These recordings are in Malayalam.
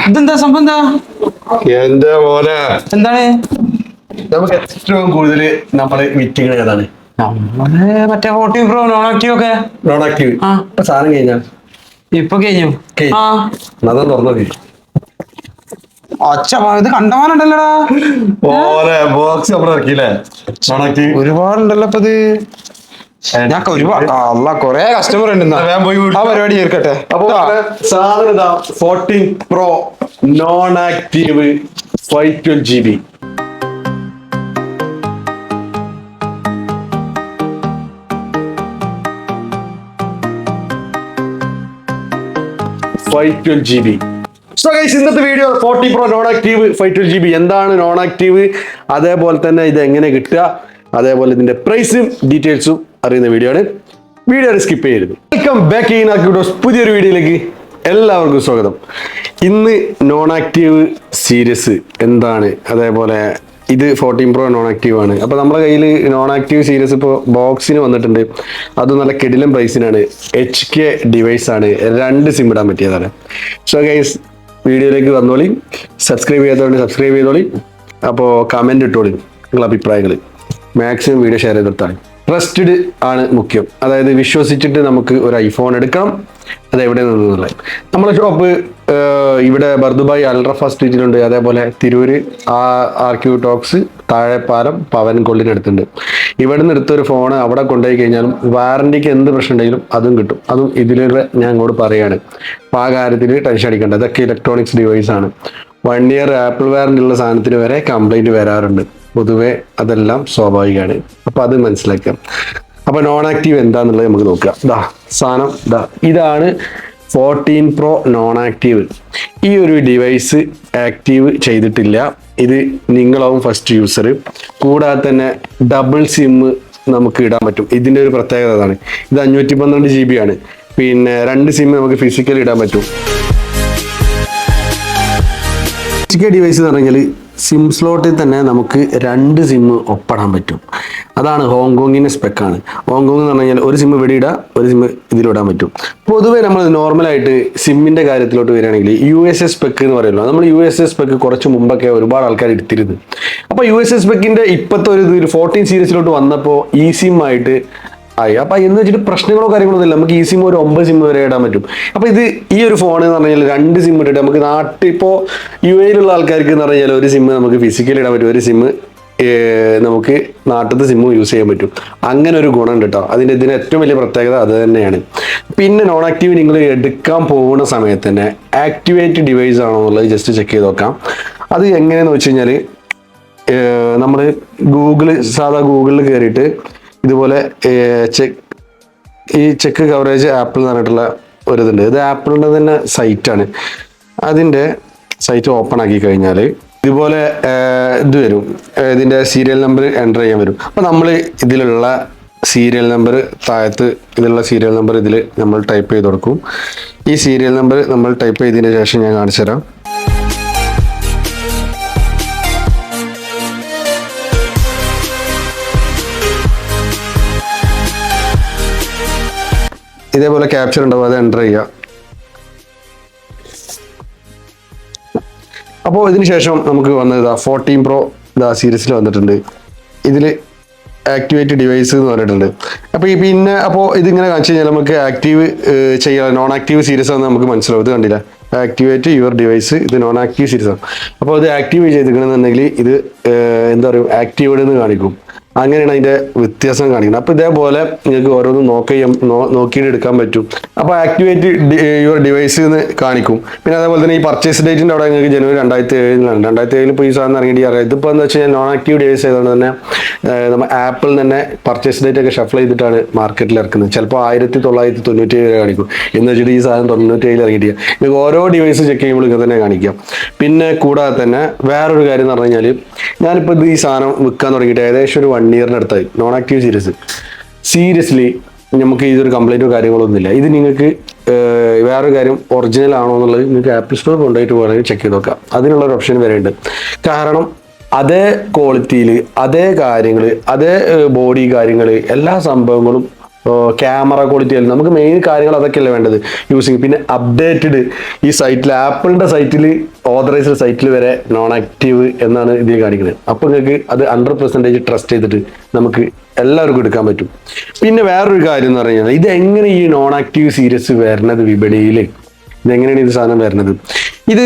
ഇതെന്താ സംഭവം? എന്താ എന്റെ പോലെ എന്താണ് നമുക്ക് ഏറ്റവും കൂടുതൽ നമ്മള് വിറ്റിങ്ങനെ ഏതാണ്? നമ്മള് മറ്റേ 40 Pro നോൺ ആക്റ്റീവ് ഒക്കെ നോൺ ആക്റ്റീവ്. ആ ഇപ്പൊ സാധനം കഴിഞ്ഞാ ഇപ്പൊ കഴിഞ്ഞു. ആ അതാ തുറന്നത് ഒച്ച ഇത് കണ്ടമാനുണ്ടല്ലോടാ. ഓലെ ബോക്സ് നമ്മൾ ഇറക്കിയില്ലേ നോൺ ആക്റ്റീവ്. ഒരുപാടുണ്ടല്ലോ ഇപ്പൊ ഇത്. ഞാൻ ഒരുപാട് അല്ല കൊറേ കസ്റ്റമർ ഉണ്ട്. ഞാൻ പോയി ആ പരിപാടി ചേർക്കട്ടെ. അപ്പൊ സാധനം ഇതാ 14 Pro non active 512 GB. So guys, ഇന്നത്തെ video 40 Pro non active 512 GB. എന്താണ് നോൺ ആക്റ്റീവ്, അതേപോലെ തന്നെ ഇത് എങ്ങനെ കിട്ടുക, അതേപോലെ ഇതിന്റെ പ്രൈസും ഡീറ്റെയിൽസും അറിയുന്ന വീഡിയോ ആണ്. വീഡിയോ സ്കിപ്പ് ചെയ്യരുത്. Welcome back in Activitos. പുതിയൊരു വീഡിയോയിലേക്ക് എല്ലാവർക്കും സ്വാഗതം. ഇന്ന് നോൺ ആക്റ്റീവ് സീരീസ് എന്താണ്, അതേപോലെ ഇത് 14 Pro നോൺ ആക്റ്റീവ് ആണ്. അപ്പോൾ നമ്മുടെ കയ്യിൽ നോൺ ആക്റ്റീവ് സീരീസ് ഇപ്പോൾ ബോക്സിന് വന്നിട്ടുണ്ട്. അത് നല്ല കിടിലൻ പ്രൈസിനാണ്. HK ഡിവൈസ് ആണ്. 2 സിം ഇടാൻ പറ്റിയതാണ്. സോ ഗൈസ്, വീഡിയോയിലേക്ക് വന്നോളി. സബ്സ്ക്രൈബ് ചെയ്യാത്തതുകൊണ്ട് സബ്സ്ക്രൈബ് ചെയ്തോളി. അപ്പോൾ കമൻറ്റ് ഇട്ടോളി നിങ്ങളുടെ അഭിപ്രായങ്ങൾ. മാക്സിമം വീഡിയോ ഷെയർ ചെയ്തിട്ടാണ്. ട്രസ്റ്റഡ് ആണ് മുഖ്യം. അതായത് വിശ്വസിച്ചിട്ട് നമുക്ക് ഒരു ഐഫോൺ എടുക്കണം. അത് എവിടെ നിന്നുള്ളത്. നമ്മുടെ ഷോപ്പ് ഇവിടെ ബർദുബായ് അൽറഫ സ്ട്രീറ്റിലുണ്ട്. അതേപോലെ തിരൂര് RQ ടോക്സ് താഴെപ്പാലം പവൻ ഗോൾഡിനടുത്തുണ്ട്. ഇവിടെ നിന്ന് എടുത്തൊരു ഫോൺ അവിടെ കൊണ്ടുപോയി കഴിഞ്ഞാലും വാറണ്ടിക്ക് എന്ത് പ്രശ്നം ഉണ്ടെങ്കിലും അതും കിട്ടും. അതും ഇതിലൂടെ ഞാൻ അങ്ങോട്ട് പറയാണ്. അപ്പോൾ ആ കാര്യത്തിൽ ടെൻഷൻ അടിക്കേണ്ട. ഇതൊക്കെ ഇലക്ട്രോണിക്സ് ഡിവൈസ് ആണ്. 1 ഇയർ ആപ്പിൾ വാറണ്ടി ഉള്ള സാധനത്തിന് വരെ കംപ്ലൈൻറ്റ് വരാറുണ്ട്. പൊതുവെ അതെല്ലാം സ്വാഭാവികമാണ്. അപ്പോൾ അത് മനസ്സിലാക്കാം. അപ്പോൾ നോൺ ആക്റ്റീവ് എന്താണെന്നുള്ളത് നമുക്ക് നോക്കാം. സാധനം ഇതാണ് 14 Pro നോൺ ആക്റ്റീവ്. ഈ ഒരു ഡിവൈസ് ആക്റ്റീവ് ചെയ്തിട്ടില്ല. ഇത് നിങ്ങളാവും ഫസ്റ്റ് യൂസർ. കൂടാതെ തന്നെ ഡബിൾ സിം നമുക്ക് ഇടാൻ പറ്റും. ഇതിൻ്റെ ഒരു പ്രത്യേകത അതാണ്. ഇത് 512 GB ആണ്. പിന്നെ 2 സിം നമുക്ക് ഫിസിക്കലി ഇടാൻ പറ്റും. HK ഡിവൈസ് എന്ന് പറഞ്ഞാൽ സിം സ്ലോട്ടിൽ തന്നെ നമുക്ക് 2 സിം ഒപ്പിടാൻ പറ്റും. അതാണ് ഹോങ്കോങ്ങിൻ്റെ സ്പെക്കാണ്. ഹോങ്കോങ് എന്ന് പറഞ്ഞാൽ ഒരു സിം ഇവിടെ ഇടാം, ഒരു സിം ഇതിലിടാൻ പറ്റും. പൊതുവേ നമ്മൾ നോർമലായിട്ട് സിമ്മിൻ്റെ കാര്യത്തിലോട്ട് വരികയാണെങ്കിൽ USS സ്പെക്ക് എന്ന് പറയുമല്ലോ. നമ്മൾ USS സ്പെക്ക് കുറച്ച് മുമ്പൊക്കെ ഒരുപാട് ആൾക്കാർ എടുത്തിരുന്നു. അപ്പോൾ USS സ്പെക്കിൻ്റെ ഇപ്പോഴത്തെ ഒരു 14 സീരീസിലോട്ട് വന്നപ്പോൾ ഈ സിം ആയിട്ട് ആയി. അപ്പം എന്ന് വെച്ചിട്ട് പ്രശ്നങ്ങളോ കാര്യങ്ങളോ ഒന്നുമില്ല. നമുക്ക് ഈ സിം ഒരു 9 സിം വരെ ഇടാൻ പറ്റും. അപ്പോൾ ഇത് ഈ ഒരു ഫോൺ എന്ന് പറഞ്ഞാൽ 2 സിം ഇട്ടിട്ട് നമുക്ക് നാട്ടിൽ ഇപ്പോൾ UAE ആൾക്കാർക്ക് എന്ന് പറഞ്ഞാൽ ഒരു സിം നമുക്ക് ഫിസിക്കലി ഇടാൻ പറ്റും, ഒരു സിം നമുക്ക് നാട്ടിലത്തെ സിമ്മും യൂസ് ചെയ്യാൻ പറ്റും. അങ്ങനെ ഒരു ഗുണമുണ്ട് കേട്ടോ. ഇതിന് ഏറ്റവും വലിയ പ്രത്യേകത അത് തന്നെയാണ്. പിന്നെ നോൺ ആക്റ്റീവ് നിങ്ങൾ എടുക്കാൻ പോകുന്ന സമയത്ത് തന്നെ ആക്ടിവേറ്റ് ഡിവൈസ് ആണോ എന്നുള്ളത് ജസ്റ്റ് ചെക്ക് ചെയ്ത് നോക്കാം. അത് എങ്ങനെയാണെന്ന് വെച്ച് കഴിഞ്ഞാൽ നമ്മൾ സാധാ ഗൂഗിളിൽ കയറിയിട്ട് ഇതുപോലെ ഈ ചെക്ക് കവറേജ് ആപ്പിൾ എന്ന് പറഞ്ഞിട്ടുള്ള ഒരിതുണ്ട്. ഇത് ആപ്പിളിൻ്റെ തന്നെ സൈറ്റാണ്. അതിൻ്റെ സൈറ്റ് ഓപ്പൺ ആക്കി കഴിഞ്ഞാൽ ഇതുപോലെ ഇത് വരും. ഇതിൻ്റെ സീരിയൽ നമ്പർ എൻ്റർ ചെയ്യാൻ വരും. അപ്പോൾ നമ്മൾ ഇതിലുള്ള സീരിയൽ നമ്പർ താഴത്ത് ഇതിലുള്ള സീരിയൽ നമ്പർ ഇതിൽ നമ്മൾ ടൈപ്പ് ചെയ്ത് കൊടുക്കും. ഈ സീരിയൽ നമ്പർ നമ്മൾ ടൈപ്പ് ചെയ്തതിന് ശേഷം ഞാൻ കാണിച്ചു തരാം. ഇതേപോലെ ക്യാപ്ചർ ഉണ്ടാവും, അത് എൻ്റർ ചെയ്യുക. അപ്പോൾ ഇതിന് ശേഷം നമുക്ക് വന്നത് 14 Pro സീരീസിൽ വന്നിട്ടുണ്ട്. ഇതിൽ ആക്ടിവേറ്റ് ഡിവൈസ് എന്ന് പറഞ്ഞിട്ടുണ്ട്. അപ്പോൾ ഇതിങ്ങനെ കാണിച്ചു കഴിഞ്ഞാൽ നമുക്ക് ആക്റ്റീവ് ചെയ്യാം. നോൺ ആക്റ്റീവ് സീരീസ് ആണെന്ന് നമുക്ക് മനസ്സിലാവും. ഇത് കണ്ടില്ല, ആക്ടിവേറ്റ് യുവർ ഡിവൈസ്. ഇത് നോൺ ആക്റ്റീവ് സീരീസ് ആണ്. അപ്പോൾ ഇത് ആക്റ്റീവ് ചെയ്തിരിക്കണമെന്നുണ്ടെങ്കിൽ ഇത് എന്താ പറയുക, ആക്റ്റീവേഡ് എന്ന് കാണിക്കും. അങ്ങനെയാണ് അതിൻ്റെ വ്യത്യാസം കാണിക്കുന്നത്. അപ്പോൾ ഇതേപോലെ നിങ്ങൾക്ക് ഓരോന്നും നോക്കിയിട്ട് എടുക്കാൻ പറ്റും. അപ്പോൾ ആക്ടിവേറ്റ് യുവർ ഡിവൈസ് എന്ന് കാണിക്കും. പിന്നെ അതേപോലെ തന്നെ ഈ പർച്ചേസ് ഡേറ്റിൻ്റെ അവിടെ നിങ്ങൾക്ക് ജനുവരി 2007 2007 ഇപ്പോൾ ഈ സാധനം ഇറങ്ങിയിട്ട് അറിയാം. ഇതിപ്പോൾ എന്ന് വെച്ച് കഴിഞ്ഞാൽ നോൺ ആക്റ്റീവ് ഡിവൈസ് ആയതുകൊണ്ട് തന്നെ നമ്മൾ ആപ്പിൾ തന്നെ പർച്ചേസ് ഡേറ്റ് ഒക്കെ ഷഫിൾ ചെയ്തിട്ടാണ് മാർക്കറ്റിൽ ഇറക്കുന്നത്. ചിലപ്പോൾ 1997 വരെ കാണിക്കും. എന്ന് വെച്ചിട്ട് ഈ സാധനം 97 ഇറങ്ങിയിട്ട് നിങ്ങൾക്ക് ഓരോ ഡിവൈസ് ചെക്ക് ചെയ്യുമ്പോൾ ഇങ്ങനെ തന്നെ കാണിക്കാം. പിന്നെ കൂടാതെ തന്നെ വേറൊരു കാര്യം എന്ന് പറഞ്ഞു കഴിഞ്ഞാൽ ഞാനിപ്പോൾ ഈ സാധനം വിൽക്കാൻ തുടങ്ങിയിട്ട് ഏകദേശം ഒരു 1 ഇയറിനടുത്തായി. നോൺ ആക്റ്റീവ് സീരിയസ്ലി നമുക്ക് ഇതൊരു കംപ്ലൈൻറ്റോ കാര്യങ്ങളൊന്നുമില്ല. ഇത് നിങ്ങൾക്ക് വേറൊരു കാര്യം ഒറിജിനൽ ആണോ എന്നുള്ളത് നിങ്ങൾക്ക് ആപ്പിൾ സ്റ്റോർ കൊണ്ടുപോയിട്ട് വേണമെങ്കിൽ ചെക്ക് ചെയ്ത് നോക്കാം. അതിനുള്ളൊരു ഓപ്ഷൻ വരെ ഉണ്ട്. കാരണം അതേ ക്വാളിറ്റിയിൽ അതേ കാര്യങ്ങൾ അതേ ബോഡി കാര്യങ്ങൾ എല്ലാ സംഭവങ്ങളും ക്യാമറ ക്വാളിറ്റി ആയാലും നമുക്ക് മെയിൻ കാര്യങ്ങൾ അതൊക്കെയല്ലേ വേണ്ടത് യൂസിങ്. പിന്നെ അപ്ഡേറ്റഡ് ഈ സൈറ്റിൽ ആപ്പിളിന്റെ സൈറ്റിൽ ഓതറൈസ്ഡ് സൈറ്റിൽ വരെ നോൺ ആക്റ്റീവ് എന്നാണ് ഇതിൽ കാണിക്കുന്നത്. അപ്പോൾ നിങ്ങൾക്ക് അത് 100% ട്രസ്റ്റ് ചെയ്തിട്ട് നമുക്ക് എല്ലാവർക്കും എടുക്കാൻ പറ്റും. പിന്നെ വേറൊരു കാര്യം എന്ന് പറഞ്ഞാൽ ഇത് എങ്ങനെ ഈ നോൺ ആക്റ്റീവ് സീരീസ് വരുന്നത് വിപണിയിൽ, ഇതെങ്ങനെയാണ് ഇത് സാധനം വരുന്നത്? ഇത്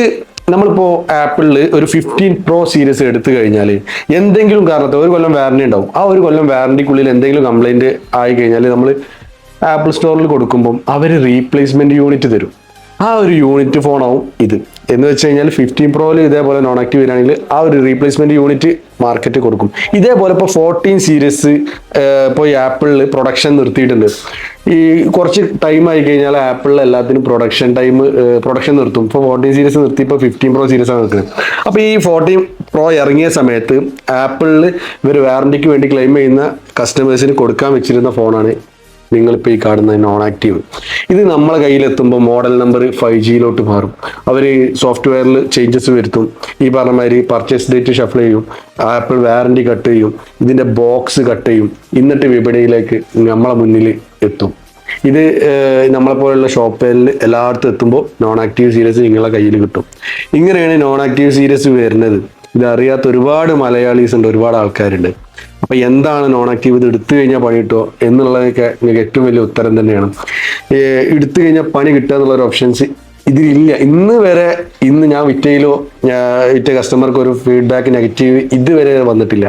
നമ്മളിപ്പോ ആപ്പിളിൽ ഒരു 15 Pro സീരീസ് എടുത്തു കഴിഞ്ഞാൽ എന്തെങ്കിലും കാരണത്തിൽ ഒരു കൊല്ലം വാറണ്ടി ഉണ്ടാവും. ആ ഒരു കൊല്ലം വാറണ്ടിക്കുള്ളിൽ എന്തെങ്കിലും കംപ്ലൈന്റ് ആയി കഴിഞ്ഞാൽ നമ്മൾ ആപ്പിൾ സ്റ്റോറിൽ കൊടുക്കുമ്പം അവർ റീപ്ലേസ്മെന്റ് യൂണിറ്റ് തരും. ആ ഒരു യൂണിറ്റ് ഫോണാവും ഇത്. എന്ന് വെച്ച് കഴിഞ്ഞാൽ 15 Proയിൽ ഇതേപോലെ നോൺ ആക്റ്റീവ് വരികയാണെങ്കിൽ ആ ഒരു റീപ്ലേസ്മെന്റ് യൂണിറ്റ് മാർക്കറ്റ് കൊടുക്കും. ഇതേപോലെ ഇപ്പോൾ 14 സീരീസ് ഇപ്പോൾ ഈ ആപ്പിളിൽ പ്രൊഡക്ഷൻ നിർത്തിയിട്ടുണ്ട്. ഈ കുറച്ച് ടൈം ആയി കഴിഞ്ഞാൽ ആപ്പിളിൽ എല്ലാത്തിനും പ്രൊഡക്ഷൻ നിർത്തും. ഇപ്പോൾ 14 സീരീസ് നിർത്തി ഇപ്പോൾ 15 Pro സീരീസാണ് നിൽക്കുന്നത്. അപ്പോൾ ഈ 14 Pro ഇറങ്ങിയ സമയത്ത് ആപ്പിളിൽ ഇവർ വാറണ്ടിക്ക് വേണ്ടി ക്ലെയിം ചെയ്യുന്ന കസ്റ്റമേഴ്സിന് കൊടുക്കാൻ വെച്ചിരുന്ന ഫോണാണ് നിങ്ങളിപ്പോൾ ഈ കാണുന്ന നോൺ ആക്റ്റീവ്. ഇത് നമ്മളെ കയ്യിലെത്തുമ്പോൾ മോഡൽ നമ്പർ 5Gയിലോട്ട് മാറും. അവർ സോഫ്റ്റ്വെയറിൽ ചേഞ്ചസ് വരുത്തും. ഈ പറഞ്ഞ മാതിരി പർച്ചേസ് ഡേറ്റ് ഷഫിൾ ചെയ്യും, ആപ്പിൾ വാറണ്ടി കട്ട് ചെയ്യും, ഇതിൻ്റെ ബോക്സ് കട്ട് ചെയ്യും, എന്നിട്ട് വിപണിയിലേക്ക് നമ്മളെ മുന്നിൽ എത്തും. ഇത് നമ്മളെപ്പോലുള്ള ഷോപ്പുകളിൽ എല്ലായിടത്തും എത്തുമ്പോൾ നോൺ ആക്റ്റീവ് സീരീസ് നിങ്ങളെ കയ്യിൽ കിട്ടും. ഇങ്ങനെയാണ് നോൺ ആക്റ്റീവ് സീരീസ് വരുന്നത്. ഇതറിയാത്ത ഒരുപാട് മലയാളീസ് ഉണ്ട്, ഒരുപാട് ആൾക്കാരുണ്ട്. അപ്പൊ എന്താണ് നോൺ ആക്റ്റീവ്, ഇത് എടുത്തു കഴിഞ്ഞാൽ പണി കിട്ടുമോ എന്നുള്ളതൊക്കെ നിങ്ങൾക്ക് ഏറ്റവും വലിയ ഉത്തരം തന്നെയാണ്. എടുത്തു കഴിഞ്ഞാൽ പണി കിട്ടുക എന്നുള്ളൊരു ഓപ്ഷൻസ് ഇതിലില്ല. ഇന്ന് ഞാൻ വിറ്റ കസ്റ്റമർക്ക് ഒരു ഫീഡ്ബാക്ക് നെഗറ്റീവ് ഇതുവരെ വന്നിട്ടില്ല.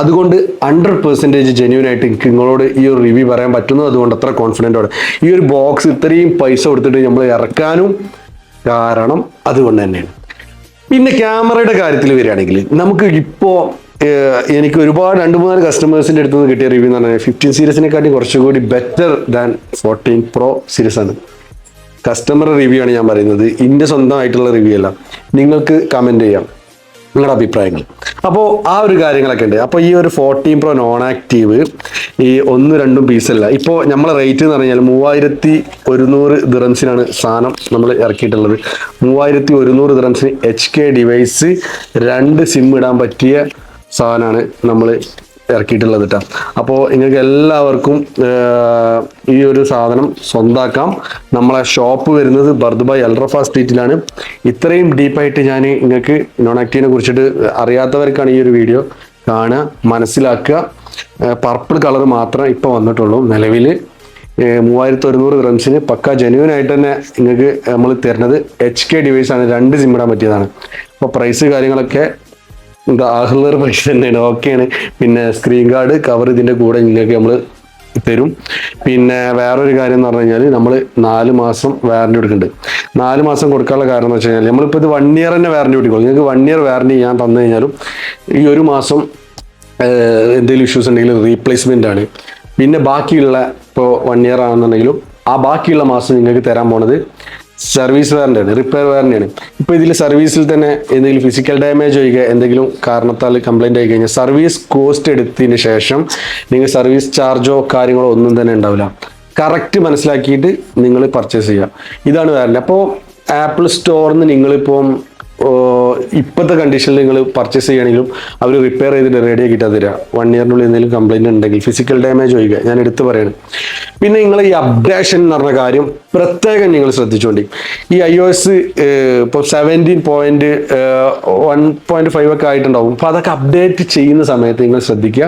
അതുകൊണ്ട് 100% ജെന്യൂൻ ആയിട്ട് എനിക്ക് നിങ്ങളോട് ഈ ഒരു റിവ്യൂ പറയാൻ പറ്റുന്നു. അതുകൊണ്ട് അത്ര കോൺഫിഡൻറ്റോടെ ഈ ഒരു ബോക്സ് ഇത്രയും പൈസ കൊടുത്തിട്ട് നമ്മൾ ഇറക്കാനും കാരണം അതുകൊണ്ട് തന്നെയാണ്. പിന്നെ ക്യാമറയുടെ കാര്യത്തിൽ വരികയാണെങ്കിൽ നമുക്ക് ഇപ്പോൾ എനിക്ക് ഒരുപാട് 2-3 കസ്റ്റമേഴ്സിൻ്റെ അടുത്ത് നിന്ന് കിട്ടിയ റിവ്യൂ എന്ന് പറഞ്ഞാൽ 15 സീരീസിനെക്കാട്ടി കുറച്ചുകൂടി ബെറ്റർ ദാൻ 14 Pro സീരീസ് ആണ്. കസ്റ്റമർ റിവ്യൂ ആണ് ഞാൻ പറയുന്നത്, എൻ്റെ സ്വന്തമായിട്ടുള്ള റിവ്യൂ അല്ല. നിങ്ങൾക്ക് കമൻറ്റ് ചെയ്യാം നിങ്ങളുടെ അഭിപ്രായങ്ങൾ. അപ്പോൾ ആ ഒരു കാര്യങ്ങളൊക്കെ ഉണ്ട്. അപ്പോൾ ഈ ഒരു 14 Pro നോൺ ആക്റ്റീവ് ഈ 1-2 പീസല്ല. ഇപ്പോൾ നമ്മളെ റേറ്റ് എന്ന് പറഞ്ഞാൽ 3100 ദിറംസിനാണ് സാധനം നമ്മൾ ഇറക്കിയിട്ടുള്ളത്. 3100 ദിറംസിന് HK ഡിവൈസ് 2 സിം ഇടാൻ പറ്റിയ സാധനമാണ് നമ്മൾ ഇറക്കിയിട്ടുള്ളത് കേട്ടോ. അപ്പോൾ നിങ്ങൾക്ക് എല്ലാവർക്കും ഈ ഒരു സാധനം സ്വന്താക്കാം. നമ്മളെ ഷോപ്പ് വരുന്നത് ബർദുബായ് അൽറഫ സ്ട്രീറ്റിലാണ്. ഇത്രയും ഡീപ്പായിട്ട് ഞാൻ നിങ്ങൾക്ക് നോൺ ആക്റ്റീവിനെ കുറിച്ചിട്ട് അറിയാത്തവർക്കാണ് ഈ ഒരു വീഡിയോ കാണുക, മനസ്സിലാക്കുക. പർപ്പിൾ കളർ മാത്രമേ ഇപ്പോൾ വന്നിട്ടുള്ളൂ നിലവിൽ. 3100 ദിറംസിന് പക്ക ജെന്യൂൻ ആയിട്ട് തന്നെ നിങ്ങൾക്ക് നമ്മൾ തരുന്നത് HK ഡിവൈസ് ആണ്, 2 സിം ഇടാൻ പറ്റിയതാണ്. അപ്പോൾ പ്രൈസ് കാര്യങ്ങളൊക്കെ ആഹ്ലർ പൈസ തന്നെയാണ്, ഓക്കെയാണ്. പിന്നെ സ്ക്രീൻ ഗാർഡ് കവർ ഇതിൻ്റെ കൂടെ നിങ്ങൾക്ക് നമ്മൾ തരും. പിന്നെ വേറൊരു കാര്യം എന്ന് പറഞ്ഞു കഴിഞ്ഞാൽ നമ്മൾ 4 മാസം വാറണ്ടി കൊടുക്കുന്നുണ്ട്. 4 മാസം കൊടുക്കാനുള്ള കാരണം എന്ന് വെച്ച് കഴിഞ്ഞാൽ നമ്മളിപ്പോൾ ഇത് 1 ഇയർ തന്നെ വാറണ്ടി കൊടുക്കും. നിങ്ങൾക്ക് 1 ഇയർ വാറണ്ടി ഞാൻ തന്നു കഴിഞ്ഞാലും ഈ 1 മാസം എന്തെങ്കിലും ഇഷ്യൂസ് ഉണ്ടെങ്കിലും റീപ്ലേസ്മെൻ്റ് ആണ്. പിന്നെ ബാക്കിയുള്ള ഇപ്പോൾ 1 ഇയർ ആണെന്നുണ്ടെങ്കിലും ആ ബാക്കിയുള്ള മാസം നിങ്ങൾക്ക് തരാൻ പോണത് സർവീസ് വാറണ്ടിയാണ്, റിപ്പയർ വാറണ്ടിയാണ്. ഇപ്പോൾ ഇതിൽ സർവീസിൽ തന്നെ എന്തെങ്കിലും ഫിസിക്കൽ ഡാമേജ് ഒഴികെ എന്തെങ്കിലും കാരണത്താൽ കംപ്ലൈൻറ്റ് ആയി കഴിഞ്ഞാൽ സർവീസ് കോസ്റ്റ് എടുത്തതിന് ശേഷം നിങ്ങൾ സർവീസ് ചാർജോ കാര്യങ്ങളോ ഒന്നും തന്നെ ഉണ്ടാവില്ല. കറക്റ്റ് മനസ്സിലാക്കിയിട്ട് നിങ്ങൾ പർച്ചേസ് ചെയ്യുക. ഇതാണ് വാറണ്ടി. അപ്പോൾ ആപ്പിൾ സ്റ്റോറിൽ നിന്ന് നിങ്ങളിപ്പം ഇപ്പോഴത്തെ കണ്ടീഷനിൽ നിങ്ങൾ പർച്ചേസ് ചെയ്യുകയാണെങ്കിലും അവർ റിപ്പയർ ചെയ്തിട്ട് റെഡി ആക്കിയിട്ടാണ് തരിക. 1 ഇയറിനുള്ളിൽ എന്തെങ്കിലും കംപ്ലൈൻറ്റ് ഉണ്ടെങ്കിൽ ഫിസിക്കൽ ഡാമേജ് ഒഴികെ ഞാൻ എടുത്ത് പറയാണ്. പിന്നെ നിങ്ങൾ ഈ അപ്ഡേഷൻ എന്ന് പറഞ്ഞ കാര്യം പ്രത്യേകം നിങ്ങൾ ശ്രദ്ധിച്ചുകൊണ്ട് ഈ iOS ഇപ്പോൾ 17.1.5 ഒക്കെ ആയിട്ടുണ്ടാവും. അപ്പോൾ അതൊക്കെ അപ്ഡേറ്റ് ചെയ്യുന്ന സമയത്ത് നിങ്ങൾ ശ്രദ്ധിക്കുക,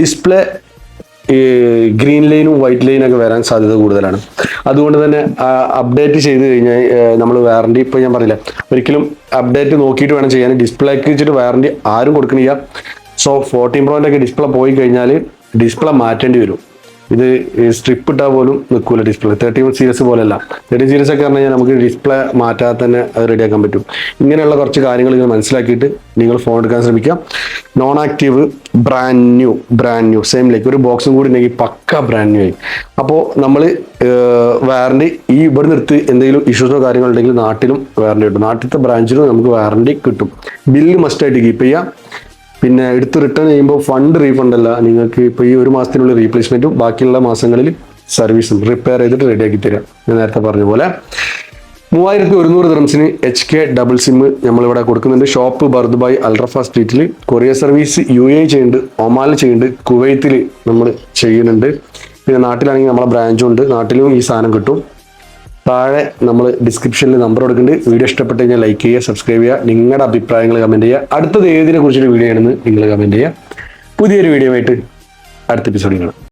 ഡിസ്പ്ലേ ഗ്രീൻ ലൈനും വൈറ്റ് ലൈനും ഒക്കെ വരാൻ സാധ്യത കൂടുതലാണ്. അതുകൊണ്ട് തന്നെ അപ്ഡേറ്റ് ചെയ്ത് കഴിഞ്ഞാൽ നമ്മൾ വാറണ്ടി ഇപ്പോൾ ഞാൻ പറയില്ല, ഒരിക്കലും അപ്ഡേറ്റ് നോക്കിയിട്ട് വേണം ചെയ്യാൻ. ഡിസ്പ്ലേക്ക് വെച്ചിട്ട് വാറണ്ടി ആരും കൊടുക്കണില്ല. സോ 14 Proൻ്റെ ഒക്കെ ഡിസ്പ്ലേ പോയി കഴിഞ്ഞാൽ ഡിസ്പ്ലേ മാറ്റേണ്ടി വരും. ഇത് സ്ട്രിപ്പ് ഇട്ടാൽ പോലും നിൽക്കൂല ഡിസ്പ്ലേ. 13 സീരീസ് പോലെയല്ല. 13 സീരീസ് ഒക്കെ പറഞ്ഞു കഴിഞ്ഞാൽ നമുക്ക് ഡിസ്പ്ലേ മാറ്റാതെ തന്നെ അത് റെഡിയാക്കാൻ പറ്റും. ഇങ്ങനെയുള്ള കുറച്ച് കാര്യങ്ങൾ നിങ്ങൾ മനസ്സിലാക്കിയിട്ട് നിങ്ങൾ ഫോൺ എടുക്കാൻ ശ്രമിക്കാം. Non active brand new same like ഒരു ബോക്സും കൂടി ഉണ്ടെങ്കിൽ പക്ക ബ്രാൻഡ് ന്യൂ ആയി. അപ്പോൾ നമ്മൾ വാറണ്ടി ഈ ഇവിടെ നിർത്തി എന്തെങ്കിലും ഇഷ്യൂസോ കാര്യങ്ങളുണ്ടെങ്കിൽ നാട്ടിലും വാറണ്ടി കിട്ടും. നാട്ടിലത്തെ ബ്രാഞ്ചിലും നമുക്ക് വാറണ്ടി കിട്ടും. ബില്ല് മസ്റ്റായിട്ട് കീപ്പ് ചെയ്യാം. പിന്നെ എടുത്ത് റിട്ടേൺ ചെയ്യുമ്പോൾ ഫണ്ട് റീഫണ്ട് അല്ല, നിങ്ങൾക്ക് ഇപ്പോൾ ഈ 1 മാസത്തിനുള്ളിൽ റീപ്ലേസ്മെൻറ്റും ബാക്കിയുള്ള മാസങ്ങളിൽ സർവീസും റിപ്പയർ ചെയ്തിട്ട് റെഡിയാക്കി തരാം. ഞാൻ നേരത്തെ പറഞ്ഞ പോലെ 3100 ദിറംസിന് HK ഡബിൾ സിം നമ്മളിവിടെ കൊടുക്കുന്നുണ്ട്. ഷോപ്പ് ബർദുബായ് അൽറഫ സ്ട്രീറ്റിൽ. കൊറിയർ സർവീസ് UAE ചെയ്യുന്നുണ്ട്, ഒമാനിൽ ചെയ്യുന്നുണ്ട്, കുവൈത്തിൽ നമ്മൾ ചെയ്യുന്നുണ്ട്. പിന്നെ നാട്ടിലാണെങ്കിൽ നമ്മളെ ബ്രാഞ്ചും ഉണ്ട്, നാട്ടിലും ഈ സാധനം കിട്ടും. താഴെ നമ്മൾ ഡിസ്ക്രിപ്ഷനിൽ നമ്പർ കൊടുക്കുന്നുണ്ട്. വീഡിയോ ഇഷ്ടപ്പെട്ട് കഴിഞ്ഞാൽ ലൈക്ക് ചെയ്യുക, സബ്സ്ക്രൈബ് ചെയ്യുക, നിങ്ങളുടെ അഭിപ്രായങ്ങൾ കമൻറ്റ് ചെയ്യുക. അടുത്തത് ഏതിനെ കുറിച്ചൊരു വീഡിയോ ആണെന്ന് നിങ്ങൾ കമൻറ്റ് ചെയ്യുക. പുതിയൊരു വീഡിയോ ആയിട്ട് അടുത്ത എപ്പിസോഡിൽ കാണാം.